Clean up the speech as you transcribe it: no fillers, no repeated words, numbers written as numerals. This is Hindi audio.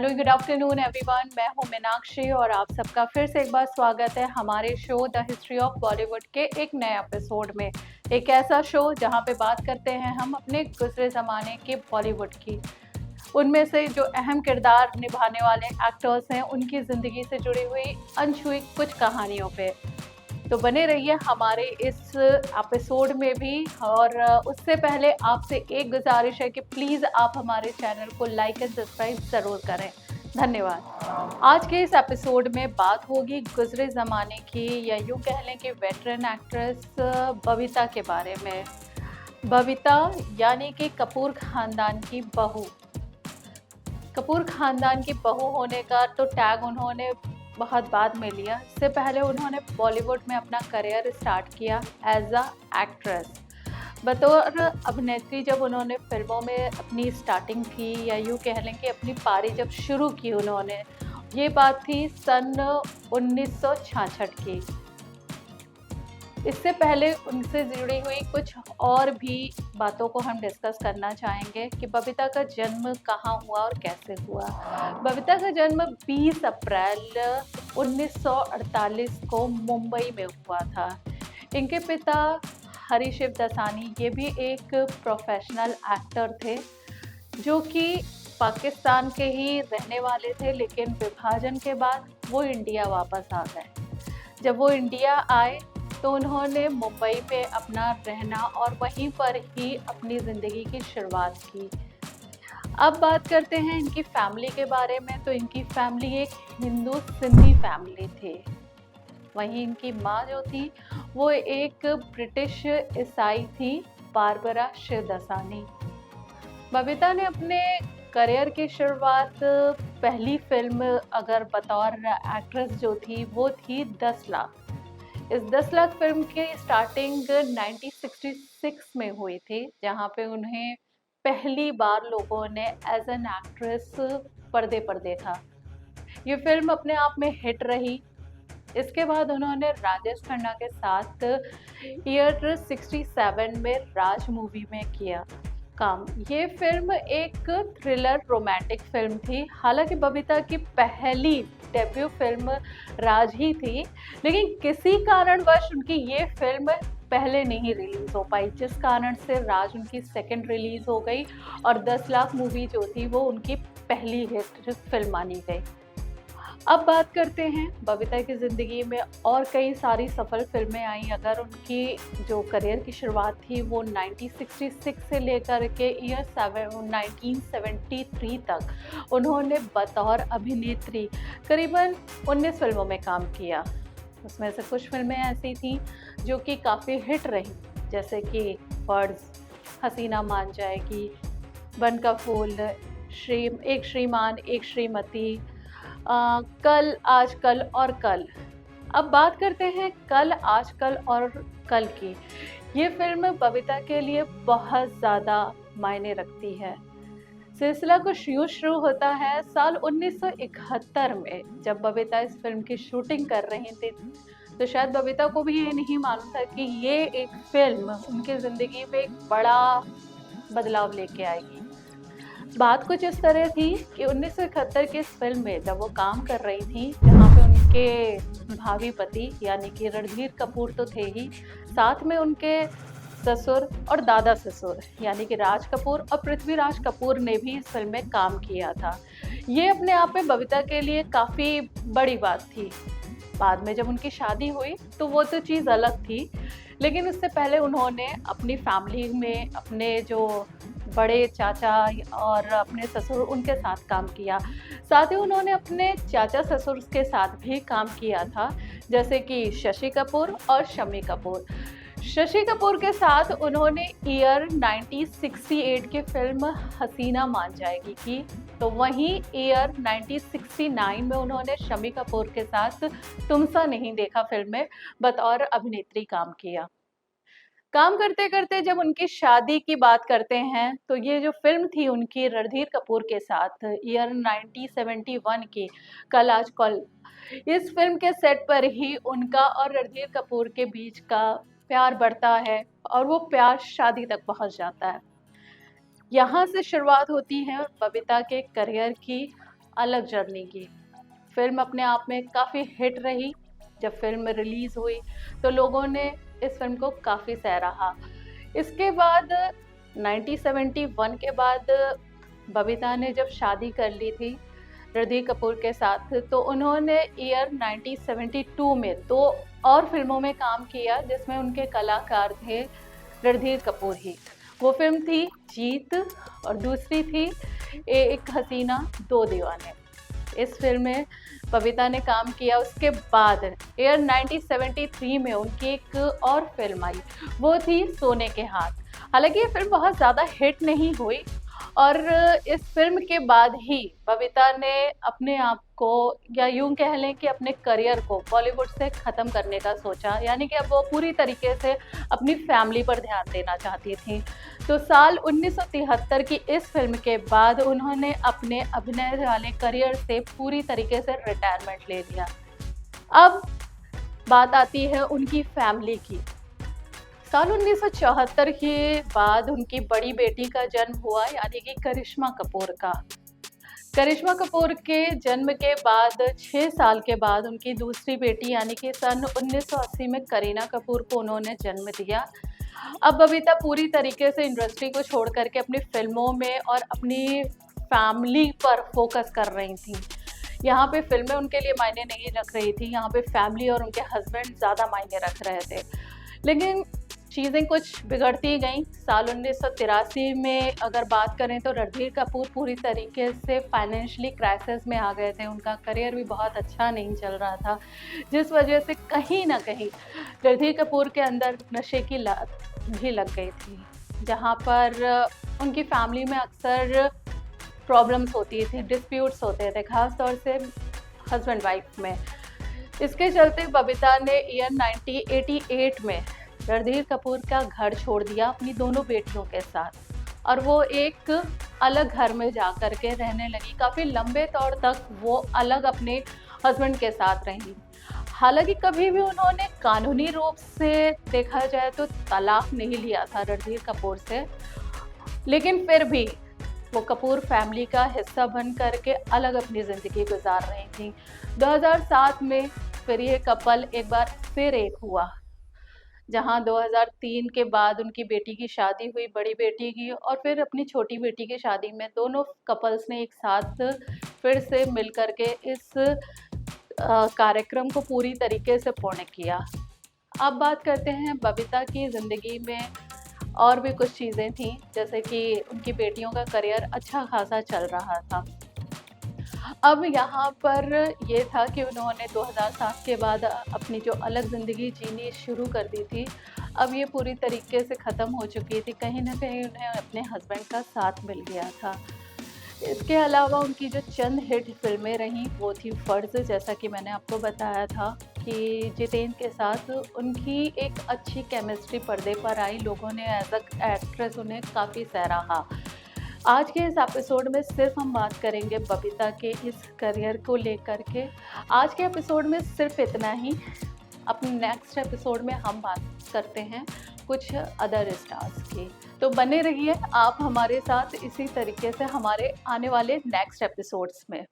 Hello, good afternoon everyone. मैं हूं मीनाक्षी और आप सबका फिर से एक बार स्वागत है हमारे show the history of Bollywood के एक नए एपिसोड में। एक ऐसा शो जहां पे बात करते हैं हम अपने गुजरे ज़माने के बॉलीवुड की, उनमें से जो अहम किरदार निभाने वाले एक्टर्स हैं उनकी ज़िंदगी से जुड़ी हुई अनछुई कुछ कहानियों पे। तो बने रहिए हमारे इस एपिसोड में भी। और उससे पहले आपसे एक गुजारिश है कि प्लीज़ आप हमारे चैनल को लाइक एंड सब्सक्राइब ज़रूर करें। धन्यवाद। आज के इस एपिसोड में बात होगी गुजरे ज़माने की, या यूँ कह लें कि वेटरन एक्ट्रेस बबीता के बारे में। बबीता यानी कि कपूर खानदान की बहू। कपूर खानदान की बहू होने का तो टैग उन्होंने बहुत बाद में लिया। इससे पहले उन्होंने बॉलीवुड में अपना करियर स्टार्ट किया एज अ एक्ट्रेस। बतौर अभिनेत्री जब उन्होंने फिल्मों में अपनी स्टार्टिंग की, या यूँ कह लें कि अपनी पारी जब शुरू की उन्होंने, ये बात थी सन 1966 की। इससे पहले उनसे जुड़ी हुई कुछ और भी बातों को हम डिस्कस करना चाहेंगे कि बबीता का जन्म कहाँ हुआ और कैसे हुआ। बबीता का जन्म 20 अप्रैल 1948 को मुंबई में हुआ था। इनके पिता हरीशिव दसानी ये भी एक प्रोफेशनल एक्टर थे, जो कि पाकिस्तान के ही रहने वाले थे, लेकिन विभाजन के बाद वो इंडिया वापस आ गए। जब वो इंडिया आए तो उन्होंने मुंबई में अपना रहना और वहीं पर ही अपनी ज़िंदगी की शुरुआत की। अब बात करते हैं इनकी फैमिली के बारे में। तो इनकी फैमिली एक हिंदू सिंधी फैमिली थी। वहीं इनकी माँ जो थी वो एक ब्रिटिश ईसाई थी, बारबरा शिवदसानी। बबीता ने अपने करियर की शुरुआत पहली फिल्म अगर बतौर एक्ट्रेस जो थी वो थी 10 लाख। इस 10 लाख फिल्म की स्टार्टिंग 1966 में हुई थी, जहां पे उन्हें पहली बार लोगों ने एज एन एक्ट्रेस पर्दे पर देखा। ये फिल्म अपने आप में हिट रही। इसके बाद उन्होंने राजेश खन्ना के साथ ईयर 67 में राज मूवी में किया काम। ये फिल्म एक थ्रिलर रोमांटिक फिल्म थी। हालांकि बबीता की पहली डेब्यू फिल्म राज ही थी, लेकिन किसी कारणवश उनकी ये फिल्म पहले नहीं रिलीज हो पाई, जिस कारण से राज उनकी सेकंड रिलीज हो गई और 10 लाख मूवी जो थी वो उनकी पहली हिट फिल्म मानी गई। अब बात करते हैं बबीता की ज़िंदगी में और कई सारी सफल फिल्में आई। अगर उनकी जो करियर की शुरुआत थी वो 1966 से लेकर के ईयर 1973 तक उन्होंने बतौर अभिनेत्री करीबन 19 फिल्मों में काम किया। उसमें से कुछ फिल्में ऐसी थीं जो कि काफ़ी हिट रही, जैसे कि फर्ज, हसीना मान जाएगी, बन का फूल, एक श्रीमान एक श्रीमती, कल, आजकल और कल। अब बात करते हैं कल, आजकल और कल की। ये फिल्म बबीता के लिए बहुत ज़्यादा मायने रखती है। सिलसिला कुछ यूँ शुरू होता है साल 1971 में, जब बबीता इस फिल्म की शूटिंग कर रही थी। तो शायद बबीता को भी ये नहीं मालूम था कि ये एक फिल्म उनकी ज़िंदगी में एक बड़ा बदलाव लेके आएगी। बात कुछ इस तरह थी कि 1971 की इस फिल्म में जब वो काम कर रही थी, जहाँ पे उनके भावी पति यानी कि रणधीर कपूर तो थे ही, साथ में उनके ससुर और दादा ससुर यानी कि राज कपूर और पृथ्वीराज कपूर ने भी इस फिल्म में काम किया था। ये अपने आप में बबीता के लिए काफ़ी बड़ी बात थी। बाद में जब उनकी शादी हुई तो वो तो चीज़ अलग थी, लेकिन उससे पहले उन्होंने अपनी फैमिली में अपने जो बड़े चाचा और अपने ससुर उनके साथ काम किया। साथ ही उन्होंने अपने चाचा ससुर के साथ भी काम किया था, जैसे कि शशि कपूर और शम्मी कपूर। शशि कपूर के साथ उन्होंने ईयर 1968 की फिल्म हसीना मान जाएगी की। तो वहीं ईयर 1969 में उन्होंने शम्मी कपूर के साथ तुमसा नहीं देखा फिल्म में बतौर अभिनेत्री काम किया। काम करते करते जब उनकी शादी की बात करते हैं, तो ये जो फिल्म थी उनकी रणधीर कपूर के साथ ईयर 1971 की, कल आज कल, इस फिल्म के सेट पर ही उनका और रणधीर कपूर के बीच का प्यार बढ़ता है और वो प्यार शादी तक पहुंच जाता है। यहाँ से शुरुआत होती है बबीता के करियर की। अलग जर्नी की। फ़िल्म अपने आप में काफ़ी हिट रही। जब फ़िल्म रिलीज़ हुई तो लोगों ने इस फ़िल्म को काफ़ी सराहा। इसके बाद 1971 के बाद बबीता ने जब शादी कर ली थी रणधीर कपूर के साथ, तो उन्होंने ईयर 1972 में 2 और फ़िल्मों में काम किया जिसमें उनके कलाकार थे रणधीर कपूर ही। वो फ़िल्म थी जीत और दूसरी थी एक हसीना दो दीवाने। इस फ़िल्म में बबीता ने काम किया। उसके बाद ईयर 1973 में उनकी एक और फ़िल्म आई, वो थी सोने के हाथ। हालाँकि ये फ़िल्म बहुत ज़्यादा हिट नहीं हुई और इस फ़िल्म के बाद ही बबीता ने अपने आप को, या यूँ कह लें कि अपने करियर को बॉलीवुड से ख़त्म करने का सोचा, यानी कि अब वो पूरी तरीके से अपनी फैमिली पर ध्यान देना चाहती थीं। तो साल 1973 की इस फ़िल्म के बाद उन्होंने अपने अभिनय वाले करियर से पूरी तरीके से रिटायरमेंट ले लिया। अब बात आती है उनकी फैमिली की। साल 1974 के बाद उनकी बड़ी बेटी का जन्म हुआ, यानी कि करिश्मा कपूर का। करिश्मा कपूर के जन्म के बाद 6 साल के बाद उनकी दूसरी बेटी यानी कि सन 1980 में करीना कपूर को उन्होंने जन्म दिया। अब बबीता पूरी तरीके से इंडस्ट्री को छोड़ कर के अपनी फ़िल्मों में और अपनी फैमिली पर फ़ोकस कर रही थीं। यहाँ पे फ़िल्में उनके लिए मायने नहीं रख रही थी, यहाँ पे फैमिली और उनके हस्बैंड ज़्यादा मायने रख रहे थे। लेकिन चीज़ें कुछ बिगड़ती गईं। साल 1983 में अगर बात करें तो रणधीर कपूर पूरी तरीके से फाइनेंशियली क्राइसिस में आ गए थे। उनका करियर भी बहुत अच्छा नहीं चल रहा था, जिस वजह से कहीं न कहीं रणधीर कपूर के अंदर नशे की लत भी लग गई थी, जहाँ पर उनकी फैमिली में अक्सर प्रॉब्लम्स होती थी, डिस्प्यूट्स होते थे, ख़ास तौर से हस्बैंड वाइफ में। इसके चलते बबीता ने ईयर 1988 में रणधीर कपूर का घर छोड़ दिया अपनी दोनों बेटियों के साथ और वो एक अलग घर में जा कर के रहने लगी। काफ़ी लंबे तौर तक वो अलग अपने हस्बैंड के साथ रही। हालांकि कभी भी उन्होंने कानूनी रूप से देखा जाए तो तलाक नहीं लिया था रणधीर कपूर से, लेकिन फिर भी वो कपूर फैमिली का हिस्सा बन करके अलग अपनी ज़िंदगी गुजार रही थी। 2007 में फिर ये कपल एक बार फिर एक हुआ, जहाँ 2003 के बाद उनकी बेटी की शादी हुई, बड़ी बेटी की, और फिर अपनी छोटी बेटी की शादी में दोनों कपल्स ने एक साथ फिर से मिल कर के इस कार्यक्रम को पूरी तरीके से पूर्ण किया। अब बात करते हैं बबीता की ज़िंदगी में और भी कुछ चीज़ें थीं, जैसे कि उनकी बेटियों का करियर अच्छा खासा चल रहा था। अब यहाँ पर ये था कि उन्होंने 2007 के बाद अपनी जो अलग ज़िंदगी जीनी शुरू कर दी थी, अब ये पूरी तरीके से ख़त्म हो चुकी थी। कहीं न कहीं उन्हें अपने हस्बैंड का साथ मिल गया था। इसके अलावा उनकी जो चंद हिट फ़िल्में रहीं वो थी फ़र्ज़, जैसा कि मैंने आपको बताया था कि जितेंद्र के साथ उनकी एक अच्छी केमिस्ट्री पर्दे पर आई। लोगों ने एज़ अ एक्ट्रेस उन्हें काफ़ी सराहा। आज के इस एपिसोड में सिर्फ हम बात करेंगे बबीता के इस करियर को लेकर के। आज के एपिसोड में सिर्फ इतना ही। अपने नेक्स्ट एपिसोड में हम बात करते हैं कुछ अदर स्टार्स की। तो बने रहिए आप हमारे साथ इसी तरीके से हमारे आने वाले नेक्स्ट एपिसोड्स में।